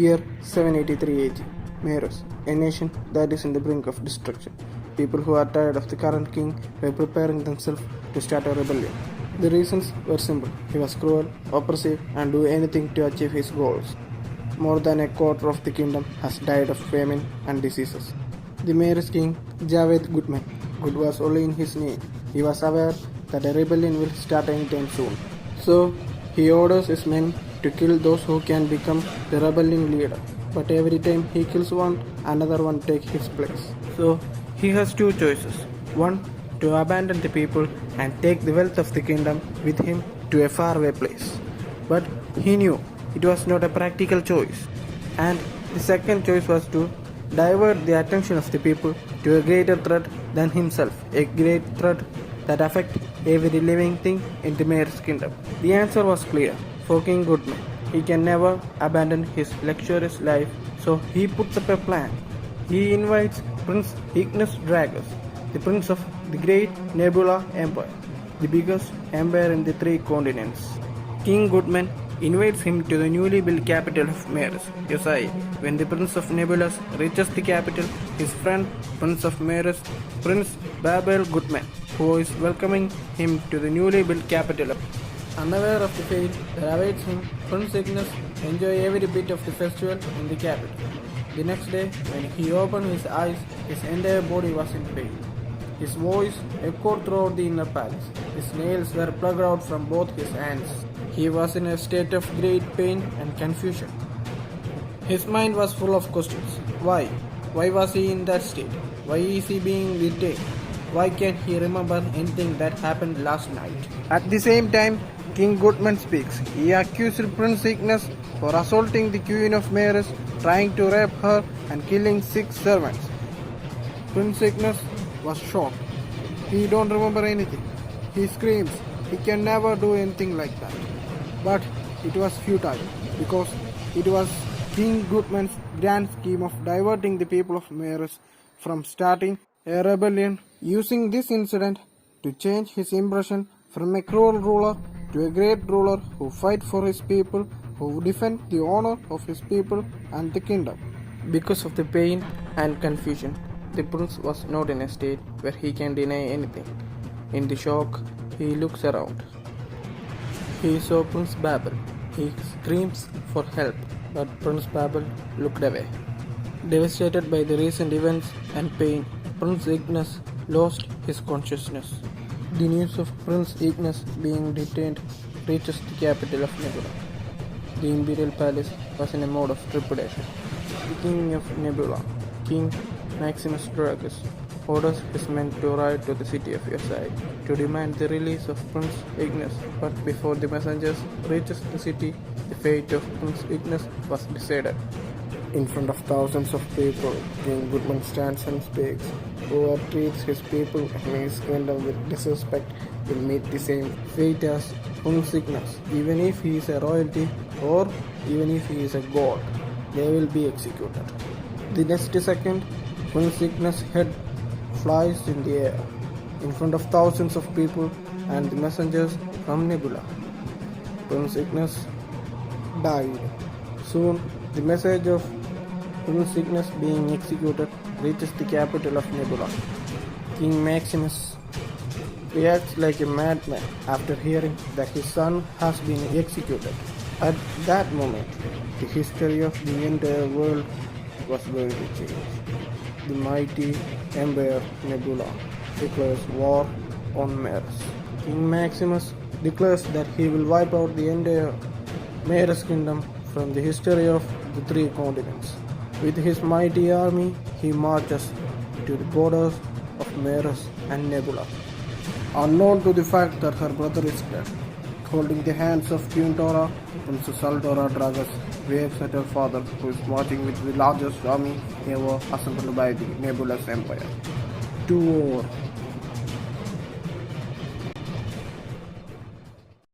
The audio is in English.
Year 783 AD. Meroes, a nation that is in the brink of destruction. People who are tired of the current king were preparing themselves to start a rebellion. The reasons were simple. He was cruel, oppressive, and do anything to achieve his goals. More than a quarter of the kingdom has died of famine and diseases. The Meroes king, Javed Goodman, good was only in his name. He was aware that a rebellion will start anytime soon. So, he orders his men to kill those who can become the rebellion leader. But every time he kills one, another one takes his place. So, he has two choices. One, to abandon the people and take the wealth of the kingdom with him to a faraway place. But he knew it was not a practical choice. And the second choice was to divert the attention of the people to a greater threat than himself, a great threat that affects every living thing in the Mayor's kingdom. The answer was clear. For King Goodman, he can never abandon his luxurious life, so he puts up a plan. He invites Prince Ignis Dragus, the prince of the great Nebula Empire, the biggest empire in the three continents. King Goodman invites him to the newly built capital of Meroes, Yosai. When the Prince of Nebulus reaches the capital, his friend, Prince of Meroes, Prince Babel Goodman, who is welcoming him to the newly built capital. Unaware of the fate that awaits him, Prince Ignis enjoys every bit of the festival in the capital. The next day, when he opened his eyes, his entire body was in pain. His voice echoed throughout the inner palace. His nails were plucked out from both his hands. He was in a state of great pain and confusion. His mind was full of questions. Why? Why was he in that state? Why is he being detained? Why can't he remember anything that happened last night? At the same time, King Goodman speaks. He accused Prince Ignis for assaulting the Queen of Meroes, trying to rape her and killing 6 servants. Prince Ignis was shocked. He don't remember anything. He screams. He can never do anything like that. But it was futile because it was King Goodman's grand scheme of diverting the people of Meroes from starting a rebellion, using this incident to change his impression from a cruel ruler to a great ruler who fights for his people, who defends the honor of his people and the kingdom. Because of the pain and confusion, the prince was not in a state where he can deny anything. In the shock, he looks around. He saw Prince Babel. He screams for help, but Prince Babel looked away. Devastated by the recent events and pain, Prince Ignis lost his consciousness. The news of Prince Ignis being detained reaches the capital of Nebula. The imperial palace was in a mode of trepidation. The king of Nebula, King Maximus Dragus, orders his men to ride to the city of Yosai to demand the release of Prince Ignis. But before the messengers reaches the city, the fate of Prince Ignis was decided. In front of thousands of people, King Goodman stands and speaks. Whoever treats his people and his kingdom with disrespect will meet the same fate as Prince Ignis. Even if he is a royalty or even if he is a god, they will be executed. The next second, Prince Ignis' head flies in the air in front of thousands of people and the messengers from Nebula. Prince Ignis died. Soon, the message of Prince Ignis being executed reaches the capital of Nebula. King Maximus reacts like a madman after hearing that his son has been executed. At that moment, the history of the entire world was going to change. The mighty Empire Nebula declares war on Meroes. King Maximus declares that he will wipe out the entire Meroes kingdom from the history of the three continents. With his mighty army, he marches to the borders of Meroes and Nebula. Unknown to the fact that her brother is dead, holding the hands of Queen Dora, Princess AlDoRa Dragus waves at her father, who is marching with the largest army ever assembled by the Nebulous Empire. 2 over.